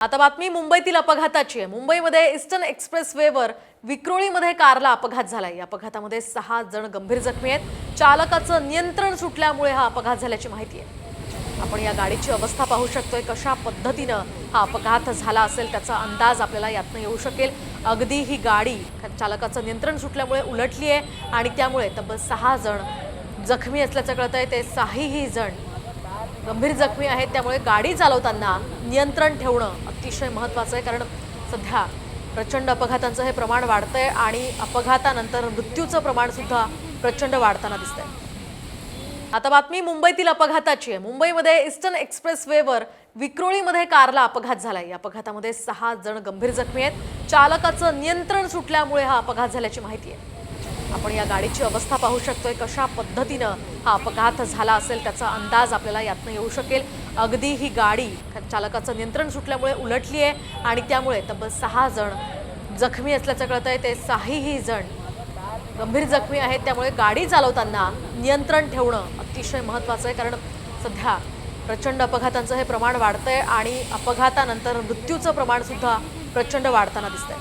आता बातमी मुंबईतील अपघाताची आहे। मुंबईमध्ये ईस्टर्न एक्सप्रेसवेवर विक्रोळीमध्ये कारला अपघात झालाय। या अपघातामध्ये 6 जण गंभीर जखमी आहेत। चालकाचं नियंत्रण सुटल्यामुळे हा अपघात झाल्याची माहिती आहे। आपण या गाडीची अवस्था पाहू शकतोय, कशा पद्धतीनं हा अपघात झाला असेल त्याचा अंदाज आपल्याला यातनं येऊ शकेल। अगदी ही गाडी चालकाचं नियंत्रण सुटल्यामुळे उलटली आहे आणि त्यामुळे तब्बल 6 जण जखमी असल्याचं कळतंय। ते 6ही जण गंभीर जखमी आहेत, त्यामुळे गाडी चालवताना नियंत्रण ठेवणं अतिशय महत्त्वाचं आहे। कारण सध्या प्रचंड अपघातांचं हे प्रमाण वाढतंय आणि अपघातानंतर मृत्यूचं प्रमाण सुद्धा प्रचंड वाढताना दिसतंय। आता बातमी मुंबईतील अपघाताची आहे। मुंबईमध्ये ईस्टर्न एक्सप्रेसवेवर विक्रोळीमध्ये कारला अपघात झालाय। या अपघातामध्ये 6 जण गंभीर जखमी आहेत। चालकाचं नियंत्रण सुटल्यामुळे हा अपघात झाल्याची माहिती आहे। आपण या गाडीची अवस्था पाहू शकतोय, कशा पद्धतीनं हा अपघात झाला असेल त्याचा अंदाज आपल्याला यातनं येऊ शकेल। अगदी ही गाडी चालकाचं नियंत्रण सुटल्यामुळे उलटली आहे आणि त्यामुळे तब्बल 6 जण जखमी असल्याचं कळतंय। ते 6ही जण गंभीर जखमी आहेत, त्यामुळे गाडी चालवताना नियंत्रण ठेवणं अतिशय महत्त्वाचं आहे। कारण सध्या प्रचंड अपघातांचं हे प्रमाण वाढतंय आणि अपघातानंतर मृत्यूचं प्रमाण सुद्धा प्रचंड वाढताना दिसतंय।